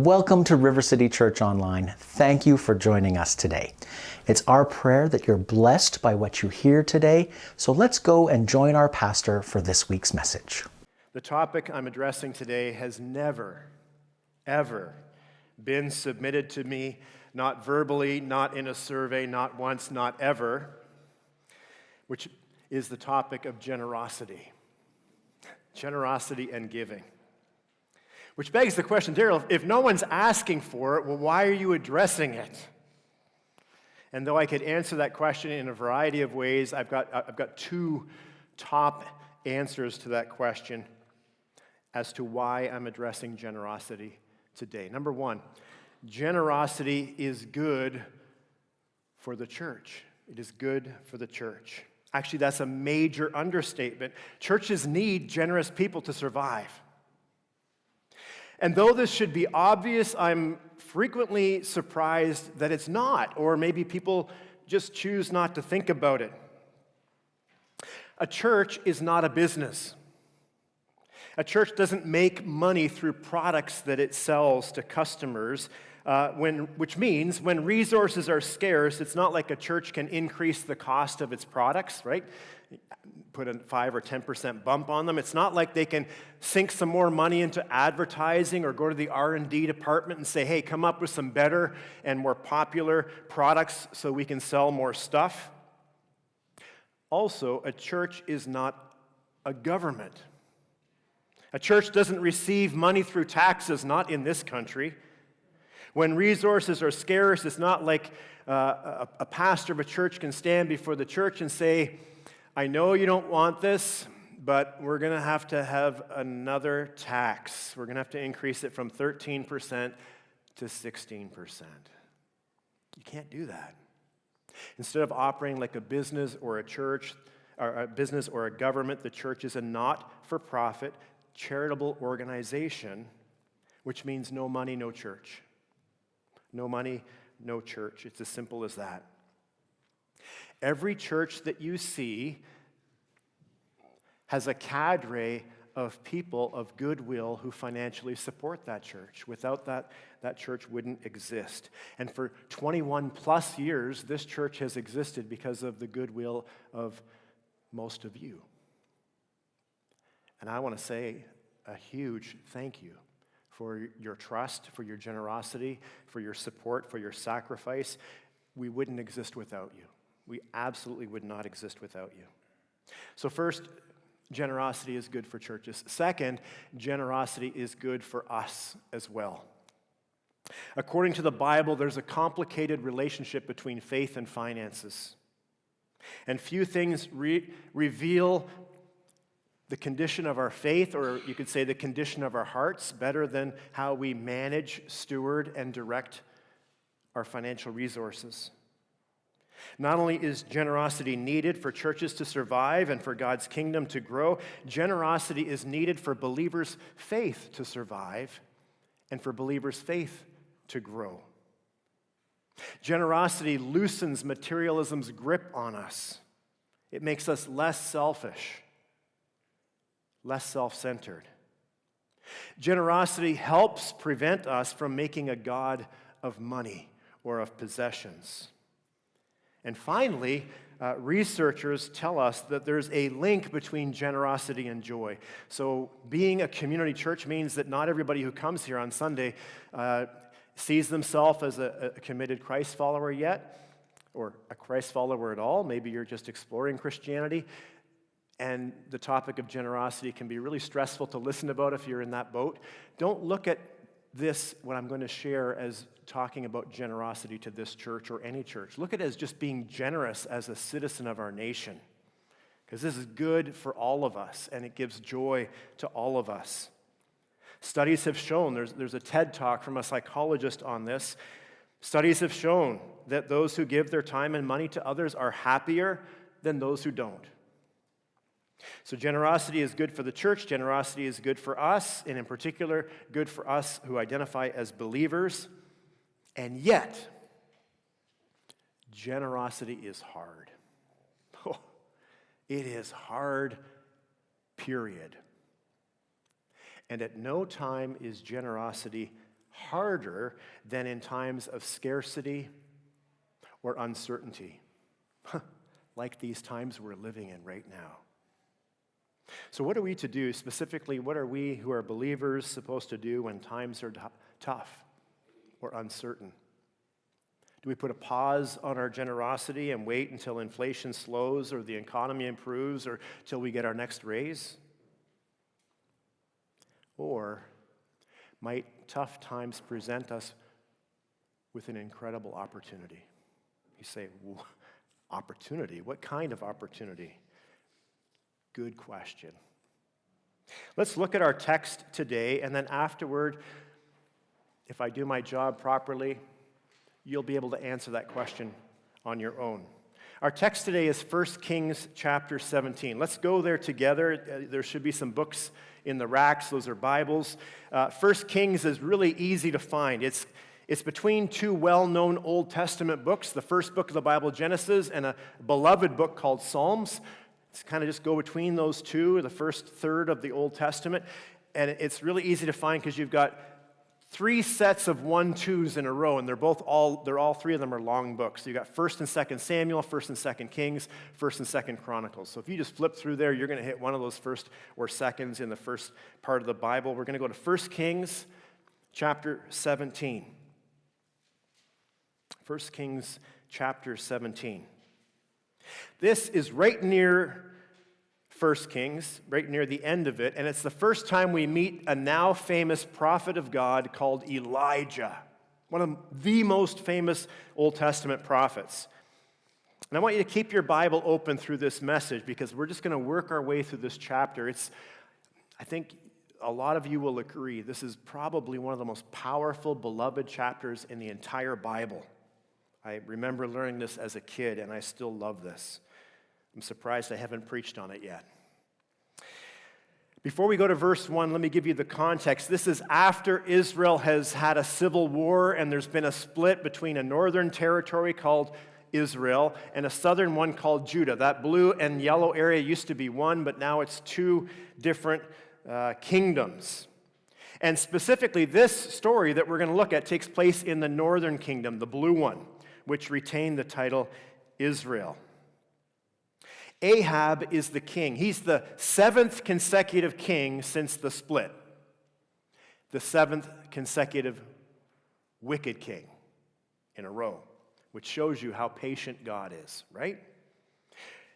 welcome to River City Church Online. Thank you for joining us today. It's our prayer that you're blessed by what you hear today, so let's go and join our pastor for this week's message. The topic I'm addressing today has never, ever been submitted to me, not verbally, not in a survey, not once, not ever, which is the topic of generosity. Generosity and giving. Which begs the question, Darrell, if no one's asking for it, well, why are you addressing it? And though I could answer that question in a variety of ways, I've got two top answers to that question as to why I'm addressing generosity today. Number one, generosity is good for the church. It is good for the church. Actually, that's a major understatement. Churches need generous people to survive. And though this should be obvious, I'm frequently surprised that it's not, or maybe people just choose not to think about it. A church is not a business. A church doesn't make money through products that it sells to customers, which means when resources are scarce, it's not like a church can increase the cost of its products, right? Put a 5 or 10% bump on them. It's not like they can sink some more money into advertising or go to the R&D department and say, hey, come up with some better and more popular products so we can sell more stuff. Also, a church is not a government. A church doesn't receive money through taxes, not in this country. When resources are scarce, it's not like a pastor of a church can stand before the church and say, I know you don't want this, but we're going to have another tax. We're going to have to increase it from 13% to 16%. You can't do that. Instead of operating like a business or a church, or a business or a government, the church is a not-for-profit charitable organization, which means no money, no church. No money, no church. It's as simple as that. Every church that you see has a cadre of people of goodwill who financially support that church. Without that, that church wouldn't exist. And for 21 plus years, this church has existed because of the goodwill of most of you. And I want to say a huge thank you for your trust, for your generosity, for your support, for your sacrifice. We wouldn't exist without you. We absolutely would not exist without you. So first, generosity is good for churches. Second, generosity is good for us as well. According to the Bible, there's a complicated relationship between faith and finances. And few things reveal the condition of our faith, or you could say the condition of our hearts, better than how we manage, steward, and direct our financial resources. Not only is generosity needed for churches to survive and for God's kingdom to grow, generosity is needed for believers' faith to survive and for believers' faith to grow. Generosity loosens materialism's grip on us. It makes us less selfish, less self-centered. Generosity helps prevent us from making a god of money or of possessions. And finally, researchers tell us that there's a link between generosity and joy. So being a community church means that not everybody who comes here on Sunday sees themselves as a committed Christ follower yet, or a Christ follower at all. Maybe you're just exploring Christianity. And the topic of generosity can be really stressful to listen about if you're in that boat. Don't look at this, what I'm going to share, as talking about generosity to this church or any church. Look at it as just being generous as a citizen of our nation, because this is good for all of us, and it gives joy to all of us. Studies have shown, there's a TED Talk from a psychologist on this. Studies have shown that those who give their time and money to others are happier than those who don't. So generosity is good for the church, generosity is good for us, and in particular, good for us who identify as believers. And yet, generosity is hard. It is hard, period. And at no time is generosity harder than in times of scarcity or uncertainty, like these times we're living in right now. So what are we to do? Specifically, what are we who are believers supposed to do when times are tough or uncertain? Do we put a pause on our generosity and wait until inflation slows or the economy improves or till we get our next raise? Or might tough times present us with an incredible opportunity? You say, opportunity? What kind of opportunity? Good question. Let's look at our text today, and then afterward, if I do my job properly, you'll be able to answer that question on your own. Our text today is 1 Kings chapter 17. Let's go there together. There should be some books in the racks. Those are Bibles. 1 Kings is really easy to find. It's between two well-known Old Testament books, the first book of the Bible, Genesis, and a beloved book called Psalms. It's kind of just go between those two, the first third of the Old Testament. And it's really easy to find because you've got three sets of 1-2s in a row, and they're all three of them are long books. So you've got 1st and 2nd Samuel, 1st and 2nd Kings, 1st and 2nd Chronicles. So if you just flip through there, you're going to hit one of those first or seconds in the first part of the Bible. We're going to go to 1 Kings chapter 17. 1 Kings chapter 17. This is right near 1 Kings, right near the end of it, and it's the first time we meet a now famous prophet of God called Elijah, one of the most famous Old Testament prophets. And I want you to keep your Bible open through this message because we're just going to work our way through this chapter. I think a lot of you will agree, this is probably one of the most powerful, beloved chapters in the entire Bible. I remember learning this as a kid, and I still love this. I'm surprised I haven't preached on it yet. Before we go to verse 1, let me give you the context. This is after Israel has had a civil war, and there's been a split between a northern territory called Israel and a southern one called Judah. That blue and yellow area used to be one, but now it's two different kingdoms. And specifically, this story that we're going to look at takes place in the northern kingdom, the blue one, which retained the title Israel. Ahab is the king. He's the 7th consecutive king since the split. The 7th consecutive wicked king in a row, which shows you how patient God is, right?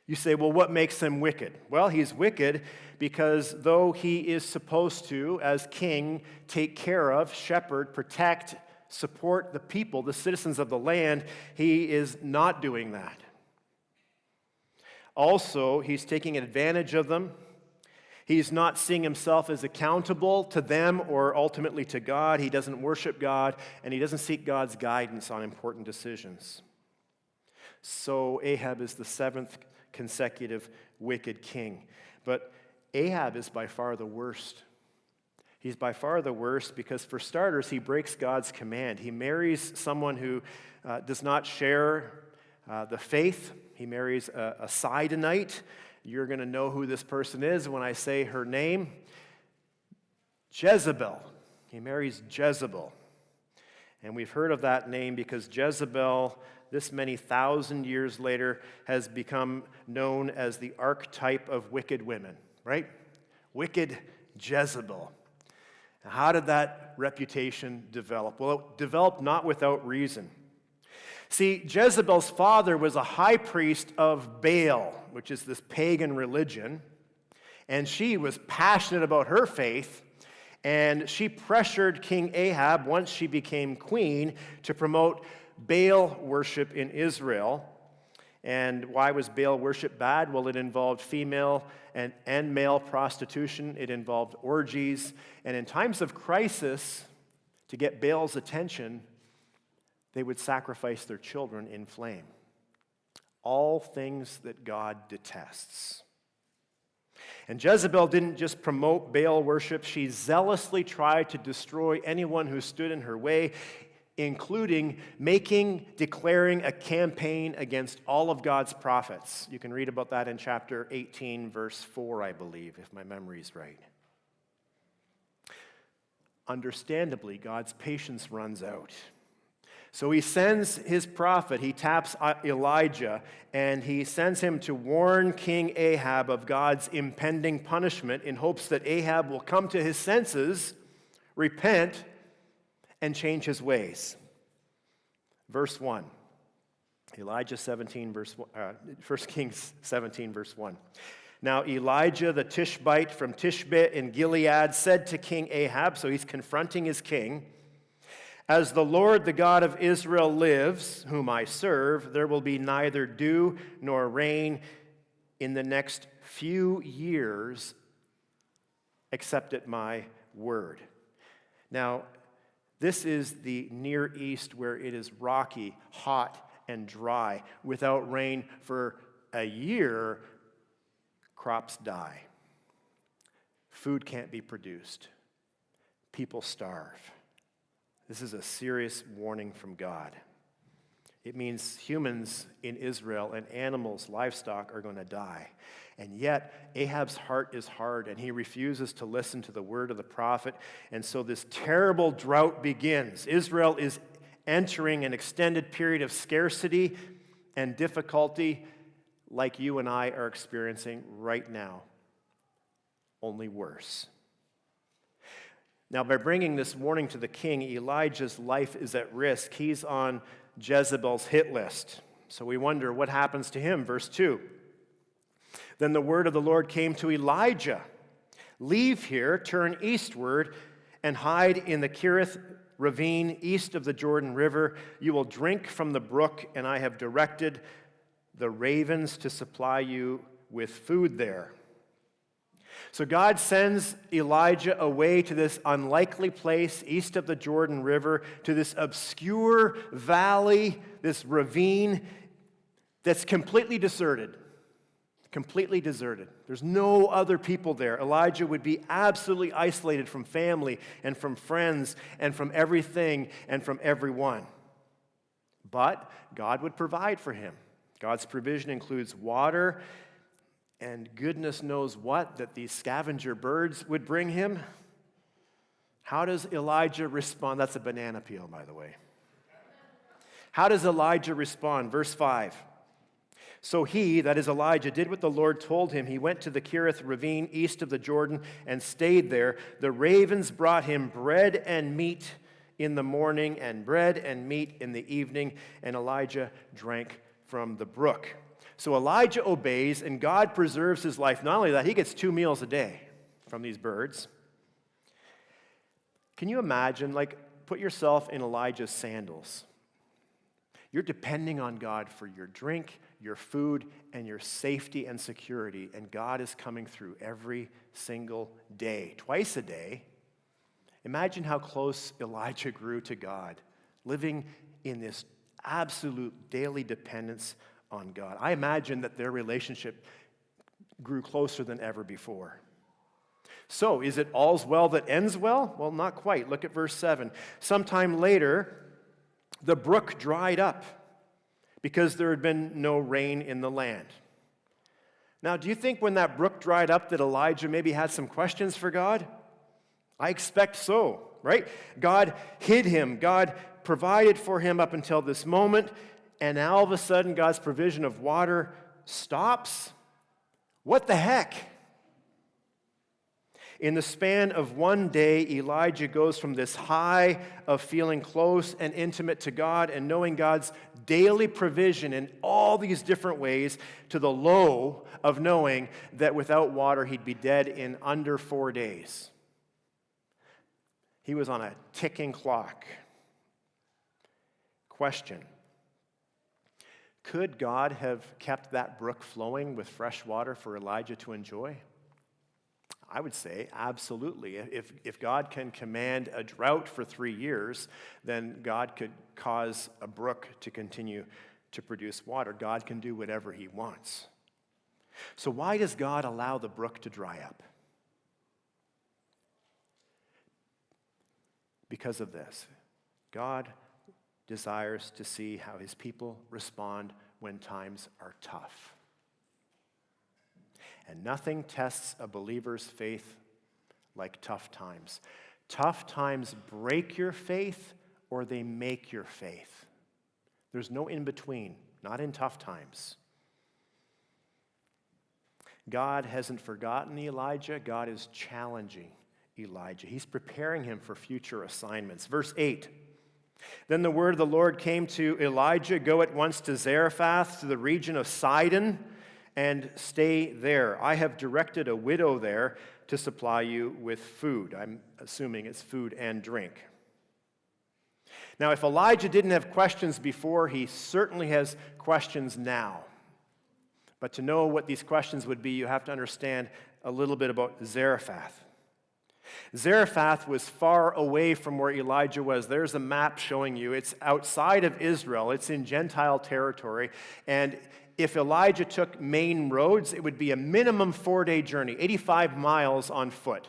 You say, well, what makes him wicked? Well, he's wicked because though he is supposed to, as king, take care of, shepherd, protect, support the people, the citizens of the land, he is not doing that. Also, he's taking advantage of them. He's not seeing himself as accountable to them or ultimately to God. He doesn't worship God, and he doesn't seek God's guidance on important decisions. So Ahab is the 7th consecutive wicked king. But Ahab is by far the worst. He's by far the worst because, for starters, he breaks God's command. He marries someone who does not share the faith. He marries a Sidonite. You're going to know who this person is when I say her name. Jezebel. He marries Jezebel. And we've heard of that name because Jezebel, this many thousand years later, has become known as the archetype of wicked women, right? Wicked Jezebel. Now, how did that reputation develop? Well, it developed not without reason. See, Jezebel's father was a high priest of Baal, which is this pagan religion, and she was passionate about her faith, and she pressured King Ahab, once she became queen, to promote Baal worship in Israel. And why was Baal worship bad? Well, it involved female and male prostitution. It involved orgies. And in times of crisis, to get Baal's attention, they would sacrifice their children in flame. All things that God detests. And Jezebel didn't just promote Baal worship, she zealously tried to destroy anyone who stood in her way, including declaring a campaign against all of God's prophets. You can read about that in chapter 18, verse 4, I believe, if my memory is right. understandably, God's patience runs out. So he sends his prophet, he taps Elijah, and he sends him to warn King Ahab of God's impending punishment in hopes that Ahab will come to his senses, repent, and change his ways. Verse 1. Elijah 17, verse 1, 1 Kings 17, verse 1. Now Elijah the Tishbite from Tishbe in Gilead said to King Ahab, so he's confronting his king, "As the Lord, the God of Israel lives, whom I serve, there will be neither dew nor rain in the next few years except at my word." Now, this is the Near East where it is rocky, hot, and dry. Without rain for a year, crops die. Food can't be produced. People starve. This is a serious warning from God. It means humans in Israel and animals, livestock, are going to die. And yet, Ahab's heart is hard, and he refuses to listen to the word of the prophet. And so this terrible drought begins. Israel is entering an extended period of scarcity and difficulty like you and I are experiencing right now, only worse. Now, by bringing this warning to the king, Elijah's life is at risk. He's on Jezebel's hit list. So we wonder what happens to him. Verse 2. Then the word of the Lord came to Elijah. "Leave here, turn eastward, and hide in the Kerith ravine east of the Jordan River. You will drink from the brook, and I have directed the ravens to supply you with food there." So God sends Elijah away to this unlikely place east of the Jordan River, to this obscure valley, this ravine that's completely deserted. Completely deserted. There's no other people there. Elijah would be absolutely isolated from family and from friends and from everything and from everyone. But God would provide for him. God's provision includes water and goodness knows what that these scavenger birds would bring him. How does Elijah respond? That's a banana peel, by the way. How does Elijah respond? Verse 5. So he, that is Elijah, did what the Lord told him. He went to the Kerith ravine east of the Jordan and stayed there. The ravens brought him bread and meat in the morning and bread and meat in the evening, and Elijah drank from the brook. So Elijah obeys, and God preserves his life. Not only that, he gets 2 meals a day from these birds. Can you imagine, put yourself in Elijah's sandals. You're depending on God for your drink, your food, and your safety and security, and God is coming through every single day, twice a day. Imagine how close Elijah grew to God, living in this absolute daily dependence on God. I imagine that their relationship grew closer than ever before. So, is it all's well that ends well? Well, not quite. Look at verse 7. Sometime later, the brook dried up because there had been no rain in the land. Now, do you think when that brook dried up that Elijah maybe had some questions for God? I expect so, right? God hid him. God provided for him up until this moment, and now all of a sudden God's provision of water stops? What the heck? In the span of one day, Elijah goes from this high of feeling close and intimate to God and knowing God's daily provision in all these different ways to the low of knowing that without water he'd be dead in under 4 days. He was on a ticking clock. Question: could God have kept that brook flowing with fresh water for Elijah to enjoy? I would say absolutely. If God can command a drought for 3 years, then God could cause a brook to continue to produce water. God can do whatever he wants. So why does God allow the brook to dry up? Because of this. God desires to see how his people respond when times are tough. And nothing tests a believer's faith like tough times. Tough times break your faith or they make your faith. There's no in between, not in tough times. God hasn't forgotten Elijah. God is challenging Elijah. He's preparing him for future assignments. Verse 8. Then the word of the Lord came to Elijah, "Go at once to Zarephath, to the region of Sidon, and stay there. I have directed a widow there to supply you with food." I'm assuming it's food and drink. Now, if Elijah didn't have questions before, he certainly has questions now. But to know what these questions would be, you have to understand a little bit about Zarephath. Zarephath was far away from where Elijah was. There's a map showing you. It's outside of Israel. It's in Gentile territory. And if Elijah took main roads, it would be a minimum 4-day journey, 85 miles on foot.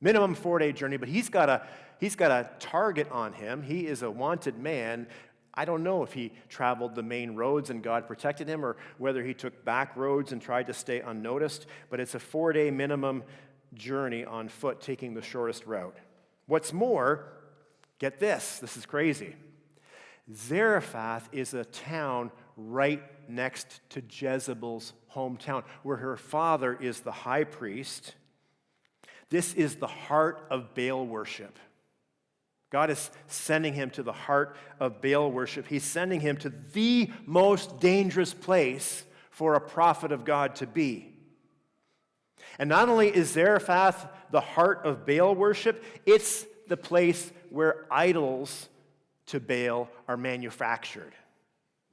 Minimum 4-day journey, but he's got a target on him. He is a wanted man. I don't know if he traveled the main roads and God protected him, or whether he took back roads and tried to stay unnoticed, but it's a 4-day minimum journey on foot, taking the shortest route. What's more, get this is crazy. Zarephath is a town right next to Jezebel's hometown, where her father is the high priest. This is the heart of Baal worship. God is sending him to the heart of Baal worship. He's sending him to the most dangerous place for a prophet of God to be. And not only is Zarephath the heart of Baal worship, it's the place where idols to Baal are manufactured,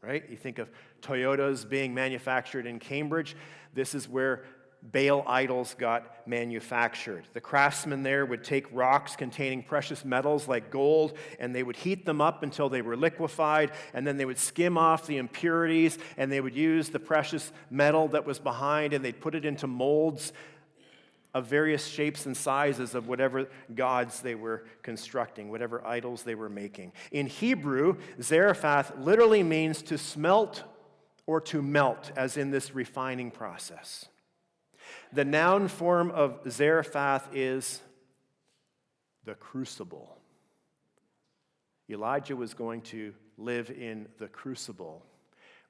right? You think of Toyotas being manufactured in Cambridge. This is where Baal idols got manufactured. The craftsmen there would take rocks containing precious metals like gold, and they would heat them up until they were liquefied, and then they would skim off the impurities, and they would use the precious metal that was behind, and they'd put it into molds of various shapes and sizes of whatever gods they were constructing, whatever idols they were making. In Hebrew, Zarephath literally means to smelt or to melt, as in this refining process. The noun form of Zarephath is the crucible. Elijah was going to live in the crucible,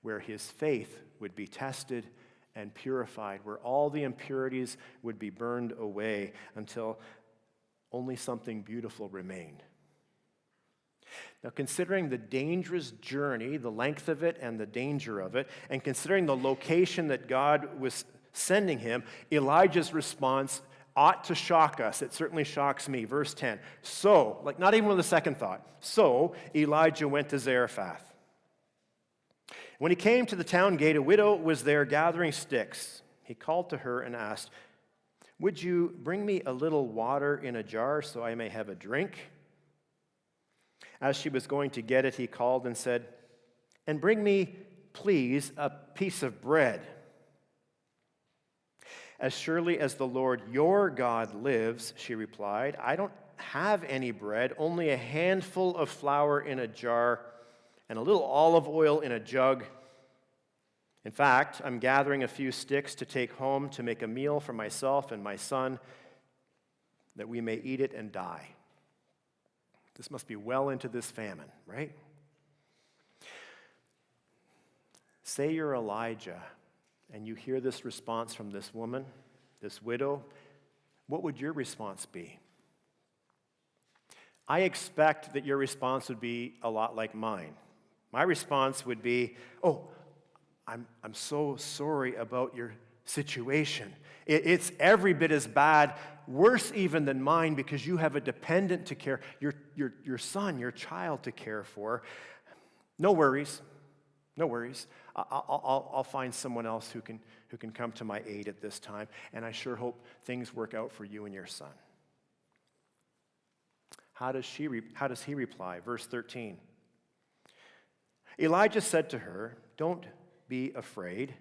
where his faith would be tested and purified, where all the impurities would be burned away until only something beautiful remained. Now, considering the dangerous journey, the length of it and the danger of it, and considering the location that God was sending him, Elijah's response ought to shock us. It certainly shocks me. Verse 10. So, like not even with a second thought, so Elijah went to Zarephath. When he came to the town gate, a widow was there gathering sticks. He called to her and asked, "Would you bring me a little water in a jar so I may have a drink?" As she was going to get it, he called and said, "And bring me, please, a piece of bread." "As surely as the Lord your God lives," she replied, "I don't have any bread, only a handful of flour in a jar and a little olive oil in a jug. In fact, I'm gathering a few sticks to take home to make a meal for myself and my son, that we may eat it and die." This must be well into this famine, right? Say you're Elijah, and you hear this response from this woman, this widow. What would your response be? I expect that your response would be a lot like mine. My response would be, "Oh, I'm so sorry about your situation. It's every bit as bad, worse even than mine, because you have a dependent to care, your son, your child to care for. No worries. No worries. I'll find someone else who can come to my aid at this time, and I sure hope things work out for you and your son." How does he reply? Verse 13. Elijah said to her, "Don't be afraid.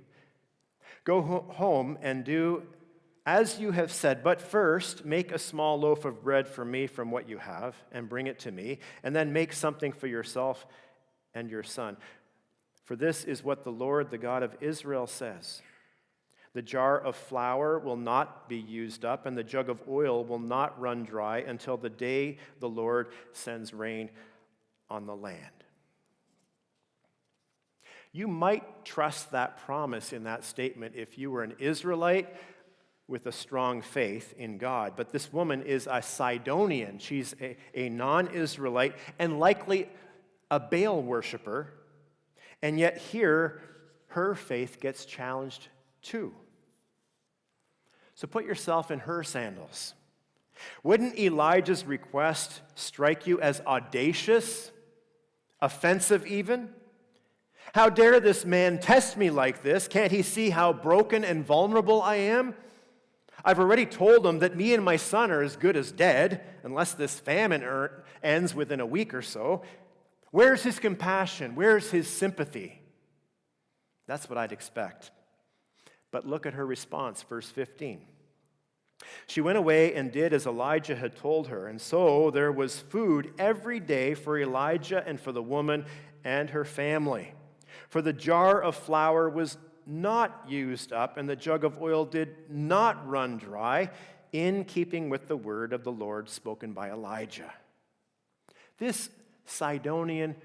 Go home and do as you have said, but first make a small loaf of bread for me from what you have, and bring it to me, and then make something for yourself and your son. For this is what the Lord, the God of Israel, says. The jar of flour will not be used up, and the jug of oil will not run dry until the day the Lord sends rain on the land. You might trust that promise in that statement if you were an Israelite with a strong faith in God. But this woman is a Sidonian. She's a non-Israelite and likely a Baal worshiper. And yet here, her faith gets challenged too. So put yourself in her sandals. Wouldn't Elijah's request strike you as audacious, offensive even? How dare this man test me like this? Can't he see how broken and vulnerable I am? I've already told him that me and my son are as good as dead, unless this famine ends within a week or so. Where's his compassion? Where's his sympathy? That's what I'd expect. But look at her response, verse 15. She went away and did as Elijah had told her, and so there was food every day for Elijah and for the woman and her family. For the jar of flour was not used up, and the jug of oil did not run dry, in keeping with the word of the Lord spoken by Elijah. This Sidonian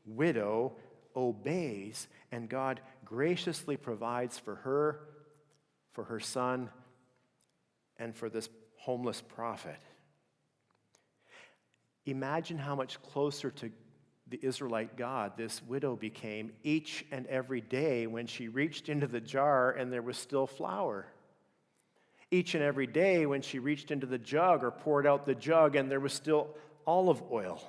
widow obeys, and God graciously provides for her son, and for this homeless prophet. Imagine how much closer to the Israelite God this widow became each and every day when she reached into the jar and there was still flour. Each and every day when she reached into the jug or poured out the jug and there was still olive oil.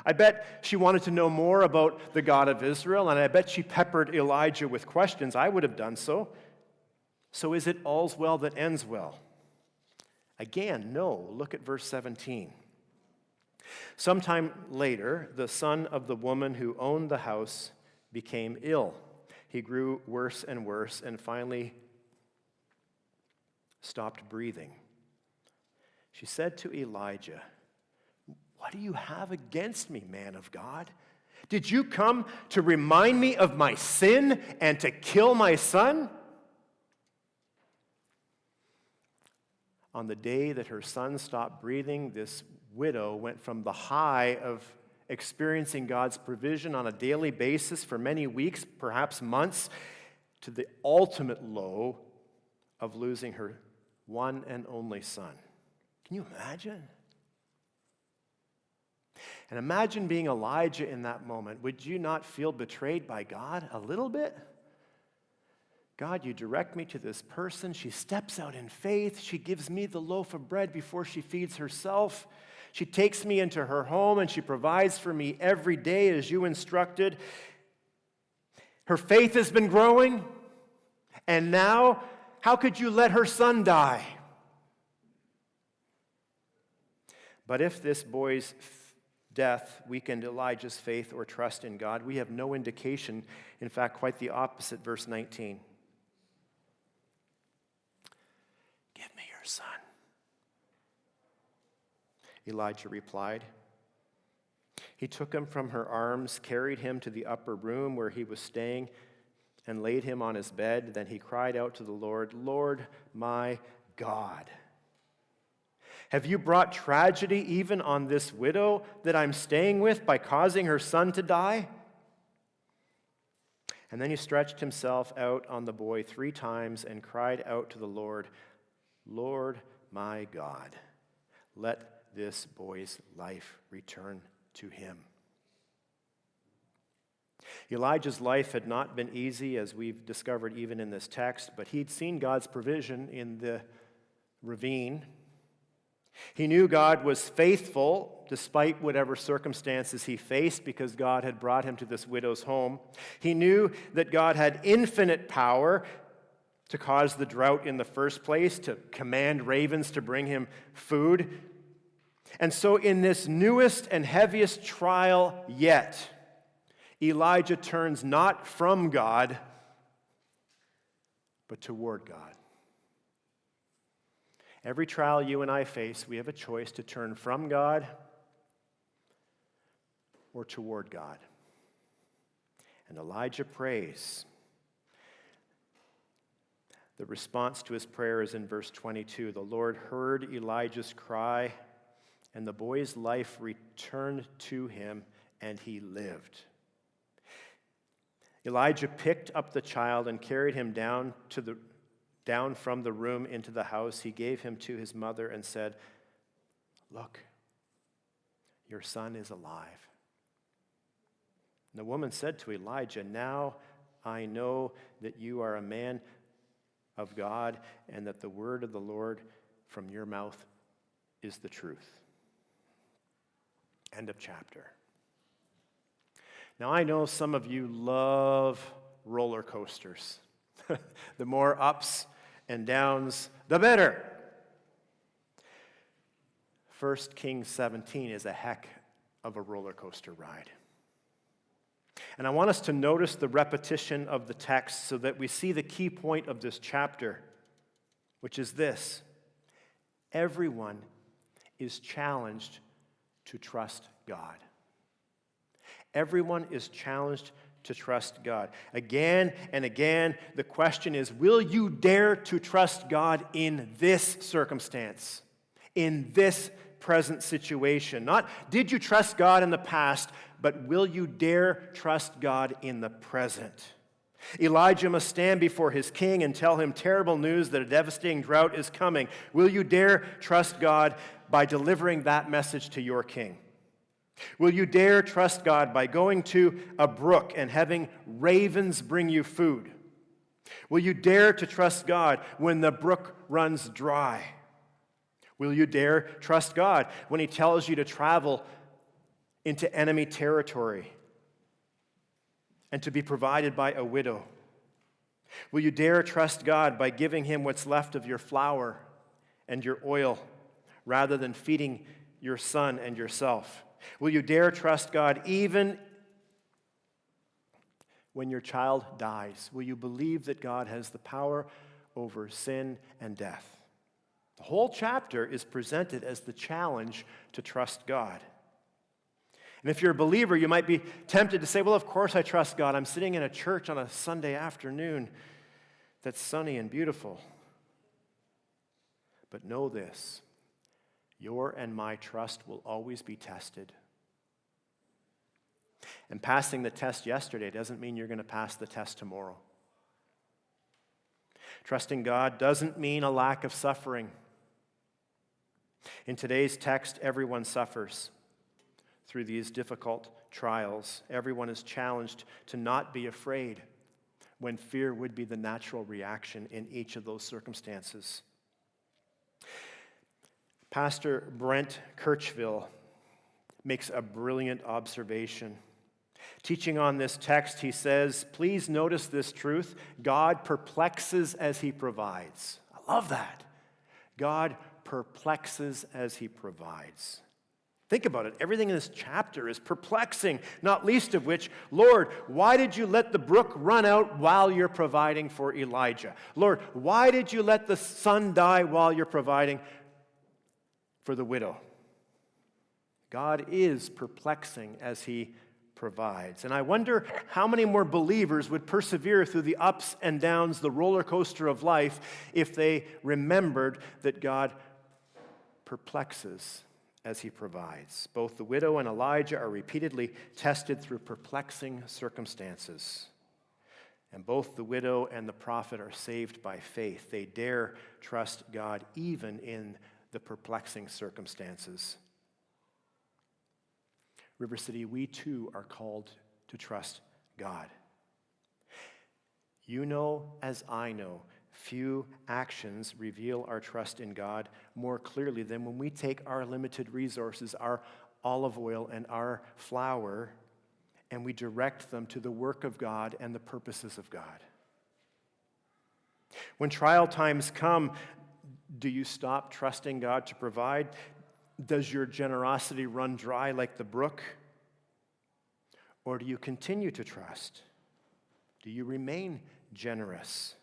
I bet she wanted to know more about the God of Israel, and I bet she peppered Elijah with questions. I would have done so. So is it all's well that ends well? Again, no. Look at verse 17. Sometime later, the son of the woman who owned the house became ill. He grew worse and worse and finally stopped breathing. She said to Elijah, "What do you have against me, man of God? Did you come to remind me of my sin and to kill my son?" On the day that her son stopped breathing, this widow went from the high of experiencing God's provision on a daily basis for many weeks, perhaps months, to the ultimate low of losing her one and only son. Can you imagine? And imagine being Elijah in that moment. Would you not feel betrayed by God a little bit? God, you direct me to this person. She steps out in faith. She gives me the loaf of bread before she feeds herself. She takes me into her home and she provides for me every day as you instructed. Her faith has been growing. And now, how could you let her son die? But if this boy's death weakened Elijah's faith or trust in God, we have no indication. In fact, quite the opposite, verse 19. "Give me your son," Elijah replied. He took him from her arms, carried him to the upper room where he was staying, and laid him on his bed. Then he cried out to the Lord, "Lord, my God, have you brought tragedy even on this widow that I'm staying with by causing her son to die?" And then he stretched himself out on the boy 3 times and cried out to the Lord, "Lord, my God, let this boy's life return to him." Elijah's life had not been easy, as we've discovered even in this text, but he'd seen God's provision in the ravine. He knew God was faithful despite whatever circumstances he faced because God had brought him to this widow's home. He knew that God had infinite power to cause the drought in the first place, to command ravens to bring him food. And so in this newest and heaviest trial yet, Elijah turns not from God, but toward God. Every trial you and I face, we have a choice to turn from God or toward God. And Elijah prays. The response to his prayer is in verse 22. The Lord heard Elijah's cry, and the boy's life returned to him, and he lived. Elijah picked up the child and carried him down from the room into the house. He gave him to his mother and said, "Look, your son is alive." And the woman said to Elijah, "Now I know that you are a man of God, and that the word of the Lord from your mouth is the truth." End of chapter. Now, I know some of you love roller coasters. The more ups and downs, the better. 1 Kings 17 is a heck of a roller coaster ride. And I want us to notice the repetition of the text so that we see the key point of this chapter, which is this: everyone is challenged to trust God. Everyone is challenged to trust God. Again and again, the question is, will you dare to trust God in this circumstance, in this present situation? Not, did you trust God in the past, but will you dare trust God in the present? Elijah must stand before his king and tell him terrible news that a devastating drought is coming. Will you dare trust God by delivering that message to your king? Will you dare trust God by going to a brook and having ravens bring you food? Will you dare to trust God when the brook runs dry? Will you dare trust God when he tells you to travel into enemy territory and to be provided by a widow? Will you dare trust God by giving him what's left of your flour and your oil rather than feeding your son and yourself? Will you dare trust God even when your child dies? Will you believe that God has the power over sin and death? The whole chapter is presented as the challenge to trust God. And if you're a believer, you might be tempted to say, well, of course I trust God. I'm sitting in a church on a Sunday afternoon that's sunny and beautiful. But know this: your and my trust will always be tested. And passing the test yesterday doesn't mean you're going to pass the test tomorrow. Trusting God doesn't mean a lack of suffering. In today's text, everyone suffers through these difficult trials. Everyone is challenged to not be afraid when fear would be the natural reaction in each of those circumstances. Pastor Brent Kirchville makes a brilliant observation. Teaching on this text, he says, please notice this truth: God perplexes as he provides. I love that. God perplexes as he provides. Think about it. Everything in this chapter is perplexing, not least of which, Lord, why did you let the brook run out while you're providing for Elijah? Lord, why did you let the son die while you're providing for the widow? God is perplexing as he provides. And I wonder how many more believers would persevere through the ups and downs, the roller coaster of life, if they remembered that God perplexes as he provides. Both the widow and Elijah are repeatedly tested through perplexing circumstances. And both the widow and the prophet are saved by faith. They dare trust God even in the perplexing circumstances. River City, we too are called to trust God. You know, as I know, few actions reveal our trust in God more clearly than when we take our limited resources, our olive oil and our flour, and we direct them to the work of God and the purposes of God. When trial times come, do you stop trusting God to provide? Does your generosity run dry like the brook? Or do you continue to trust? Do you remain generous?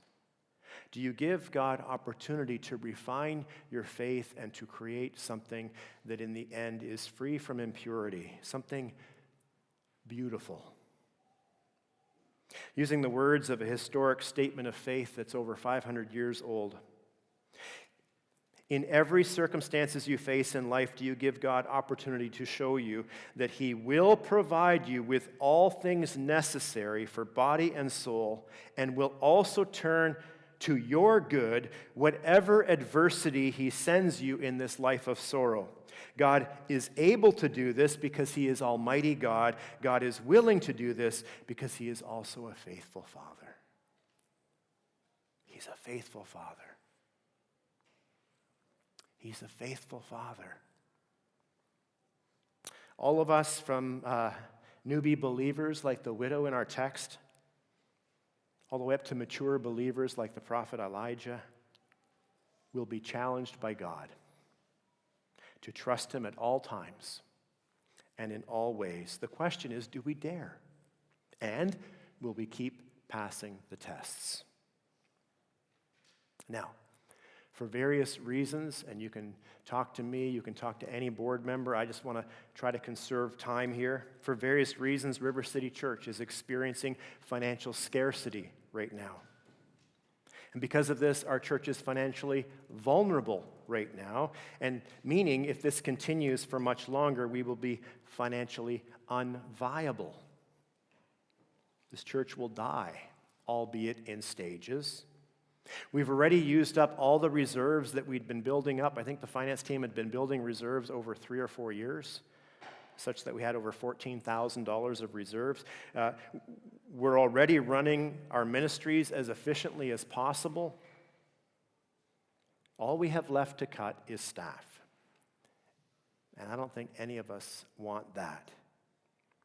Do you give God opportunity to refine your faith and to create something that in the end is free from impurity, something beautiful? Using the words of a historic statement of faith that's over 500 years old. In every circumstances you face in life, do you give God opportunity to show you that He will provide you with all things necessary for body and soul, and will also turn to your good whatever adversity He sends you in this life of sorrow. God is able to do this because He is Almighty God. God is willing to do this because He is also a faithful Father. He's a faithful Father. He's a faithful Father. All of us, from newbie believers like the widow in our text, all the way up to mature believers like the prophet Elijah, will be challenged by God to trust Him at all times and in all ways. The question is, do we dare? And will we keep passing the tests? Now, for various reasons, and you can talk to me, you can talk to any board member, I just want to try to conserve time here. For various reasons, River City Church is experiencing financial scarcity right now. And because of this, our church is financially vulnerable right now, and meaning if this continues for much longer, we will be financially unviable. This church will die, albeit in stages. We've already used up all the reserves that we'd been building up. I think the finance team had been building reserves over 3 or 4 years, such that we had over $14,000 of reserves. We're already running our ministries as efficiently as possible. All we have left to cut is staff. And I don't think any of us want that,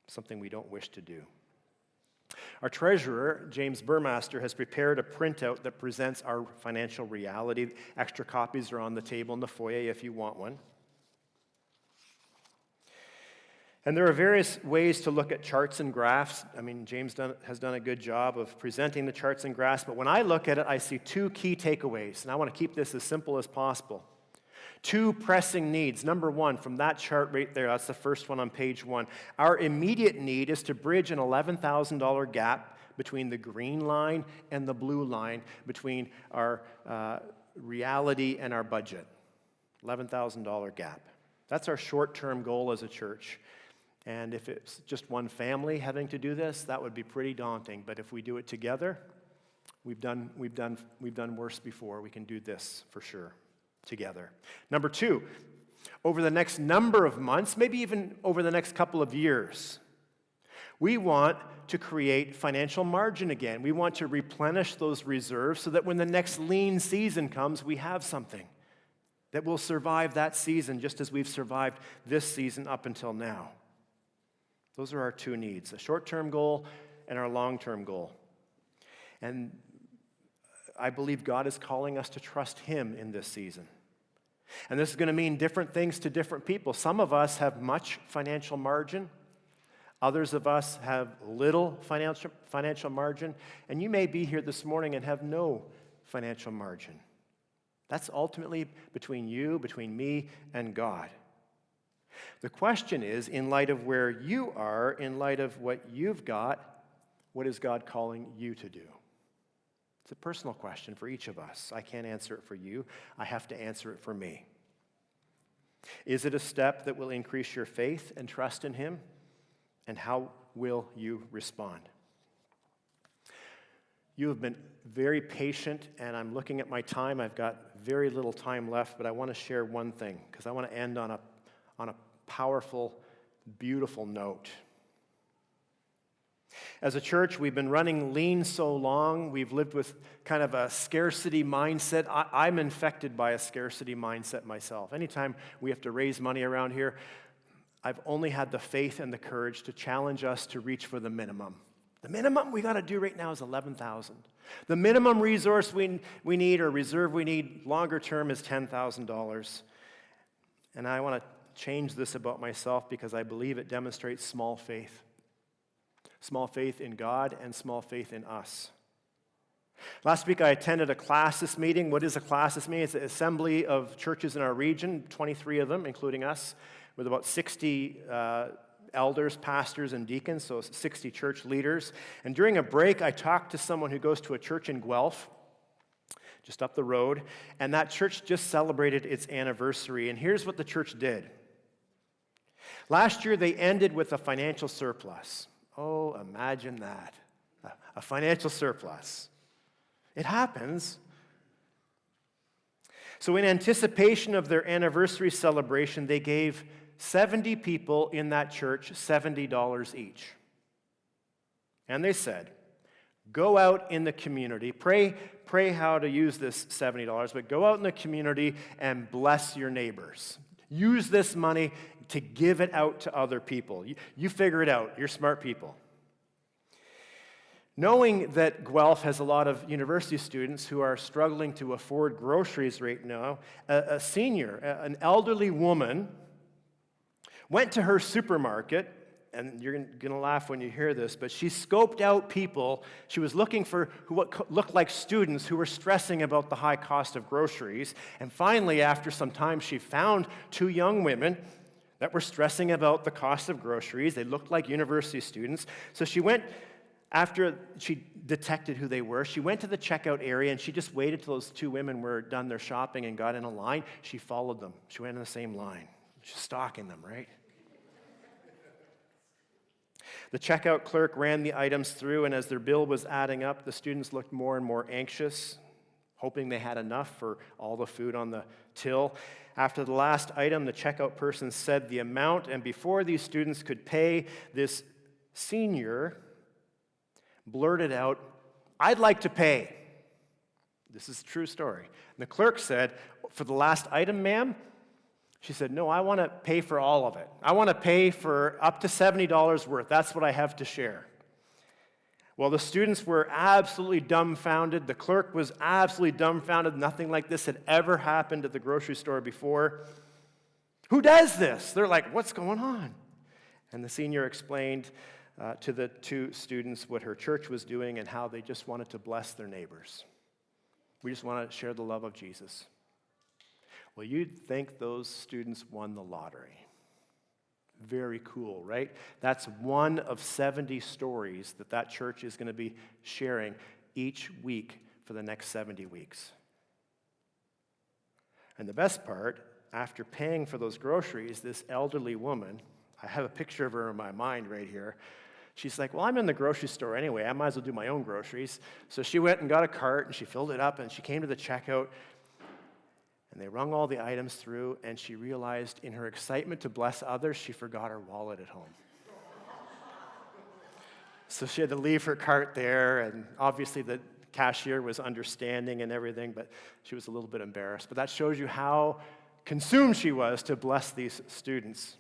something we don't wish to do. Our treasurer, James Burmaster, has prepared a printout that presents our financial reality. Extra copies are on the table in the foyer if you want one. And there are various ways to look at charts and graphs. I mean, James has done a good job of presenting the charts and graphs, but when I look at it, I see 2 key takeaways, and I want to keep this as simple as possible. 2 pressing needs. Number 1, from that chart right there, that's the first one on page 1. Our immediate need is to bridge an $11,000 gap between the green line and the blue line, between our reality and our budget. $11,000 gap. That's our short-term goal as a church. And if it's just one family having to do this, that would be pretty daunting. But if we do it together, we've done worse before. We can do this for sure together. Number 2, over the next number of months, maybe even over the next couple of years, we want to create financial margin again. We want to replenish those reserves so that when the next lean season comes, we have something that will survive that season just as we've survived this season up until now. Those are our 2 needs, a short-term goal and our long-term goal. And I believe God is calling us to trust Him in this season. And this is going to mean different things to different people. Some of us have much financial margin. Others of us have little financial margin. And you may be here this morning and have no financial margin. That's ultimately between you, between me, and God. The question is, in light of where you are, in light of what you've got, what is God calling you to do? It's a personal question for each of us. I can't answer it for you. I have to answer it for me. Is it a step that will increase your faith and trust in Him? And how will you respond? You have been very patient, and I'm looking at my time. I've got very little time left, but I want to share one thing, because I want to end on a powerful, beautiful note. As a church, we've been running lean so long, we've lived with kind of a scarcity mindset. I'm infected by a scarcity mindset myself. Anytime we have to raise money around here, I've only had the faith and the courage to challenge us to reach for the minimum. The minimum we got to do right now is $11,000. The minimum resource we need, or reserve we need longer term, is $10,000. And I want to change this about myself because I believe it demonstrates small faith. Small faith in God and small faith in us. Last week I attended a classis meeting. What is a classis meeting? It's an assembly of churches in our region, 23 of them, including us, with about 60 elders, pastors, and deacons, so 60 church leaders. And during a break, I talked to someone who goes to a church in Guelph, just up the road, and that church just celebrated its anniversary. And here's what the church did. Last year, they ended with a financial surplus. Oh, imagine that. A financial surplus. It happens. So in anticipation of their anniversary celebration, they gave 70 people in that church $70 each. And they said, go out in the community, pray how to use this $70, but go out in the community and bless your neighbors. Use this money to give it out to other people. You figure it out. You're smart people. Knowing that Guelph has a lot of university students who are struggling to afford groceries right now, a senior, an elderly woman, went to her supermarket, and you're going to laugh when you hear this, but she scoped out people. She was looking for what looked like students who were stressing about the high cost of groceries. And finally, after some time, she found 2 young women that were stressing about the cost of groceries. They looked like university students. So she went, after she detected who they were, she went to the checkout area and she just waited till those 2 women were done their shopping and got in a line. She followed them. She went in the same line. She's stalking them, right? The checkout clerk ran the items through, and as their bill was adding up, the students looked more and more anxious, hoping they had enough for all the food on the till. After the last item, the checkout person said the amount, and before these students could pay, this senior blurted out, "I'd like to pay." This is a true story. And the clerk said, "For the last item, ma'am?" She said, "No, I want to pay for all of it. I want to pay for up to $70 worth. That's what I have to share." Well, the students were absolutely dumbfounded. The clerk was absolutely dumbfounded. Nothing like this had ever happened at the grocery store before. "Who does this?" They're like, "What's going on?" And the senior explained to the 2 students what her church was doing and how they just wanted to bless their neighbors. We just want to share the love of Jesus. Well, you'd think those students won the lottery. Very cool, right? That's one of 70 stories that church is going to be sharing each week for the next 70 weeks. And the best part, after paying for those groceries, this elderly woman, I have a picture of her in my mind right here. She's like, "Well, I'm in the grocery store anyway. I might as well do my own groceries." So she went and got a cart, and she filled it up, and she came to the checkout. And they rung all the items through, and she realized in her excitement to bless others, she forgot her wallet at home. So she had to leave her cart there, and obviously the cashier was understanding and everything, but she was a little bit embarrassed. But that shows you how consumed she was to bless these students.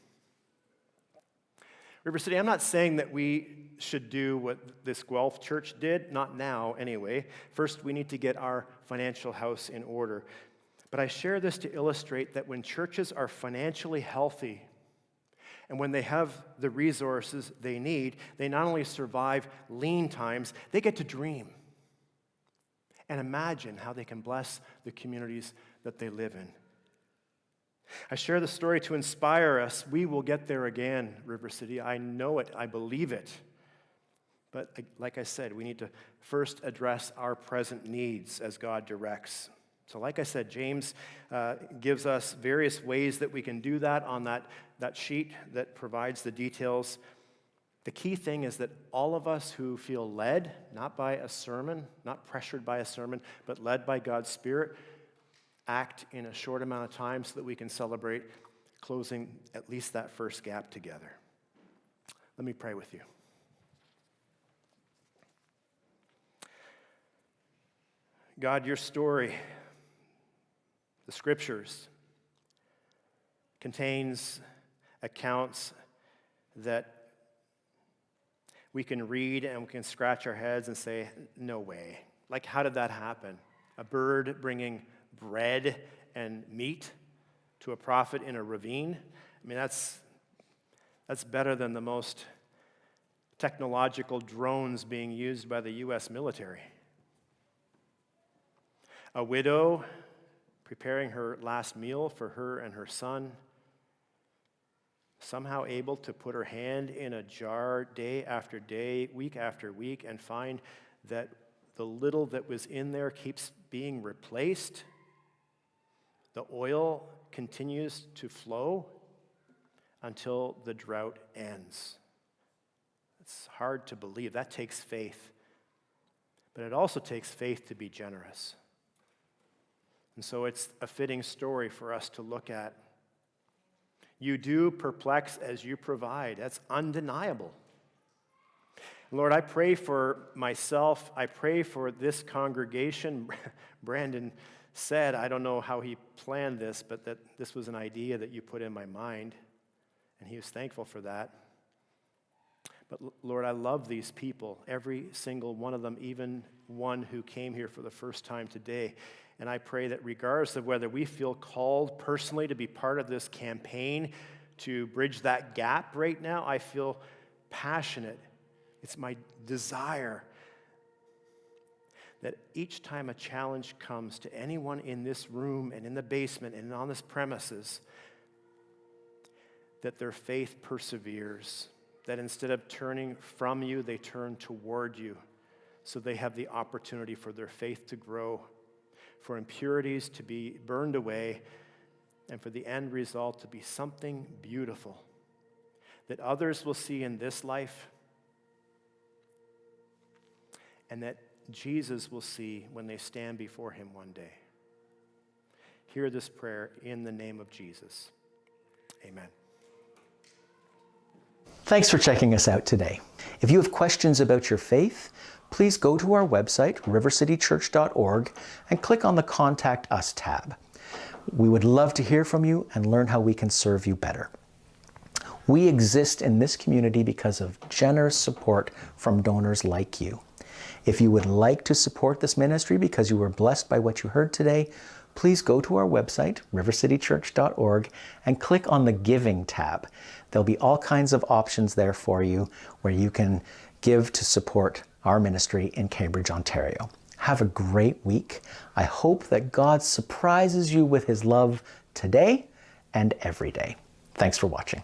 River City, I'm not saying that we should do what this Guelph church did, not now anyway. First, we need to get our financial house in order. But I share this to illustrate that when churches are financially healthy and when they have the resources they need, they not only survive lean times, they get to dream and imagine how they can bless the communities that they live in. I share the story to inspire us. We will get there again, River City. I know it. I believe it. But like I said, we need to first address our present needs as God directs. So like I said, James gives us various ways that we can do that on that sheet that provides the details. The key thing is that all of us who feel led, not by a sermon, not pressured by a sermon, but led by God's Spirit, act in a short amount of time so that we can celebrate closing at least that first gap together. Let me pray with you. God, your story, the Scriptures, contains accounts that we can read and we can scratch our heads and say, no way. Like, how did that happen? A bird bringing bread and meat to a prophet in a ravine? I mean, that's better than the most technological drones being used by the U.S. military. A widow preparing her last meal for her and her son. somehow able to put her hand in a jar day after day, week after week, and find that the little that was in there keeps being replaced. The oil continues to flow until the drought ends. It's hard to believe. That takes faith. But it also takes faith to be generous. And so it's a fitting story for us to look at. You do perplex as you provide. That's undeniable. Lord, I pray for myself. I pray for this congregation. Brandon said, I don't know how he planned this, but that this was an idea that you put in my mind. And he was thankful for that. But Lord, I love these people, every single one of them, even one who came here for the first time today. And I pray that regardless of whether we feel called personally to be part of this campaign to bridge that gap right now, I feel passionate. It's my desire that each time a challenge comes to anyone in this room and in the basement and on this premises, that their faith perseveres, that instead of turning from you, they turn toward you, so they have the opportunity for their faith to grow, for impurities to be burned away, and for the end result to be something beautiful that others will see in this life and that Jesus will see when they stand before him one day. Hear this prayer in the name of Jesus. Amen. Thanks for checking us out today. If you have questions about your faith, please go to our website, rivercitychurch.org, and click on the Contact Us tab. We would love to hear from you and learn how we can serve you better. We exist in this community because of generous support from donors like you. If you would like to support this ministry because you were blessed by what you heard today, please go to our website, rivercitychurch.org, and click on the Giving tab. There'll be all kinds of options there for you where you can give to support our ministry in Cambridge, Ontario. Have a great week. I hope that God surprises you with his love today and every day. Thanks for watching.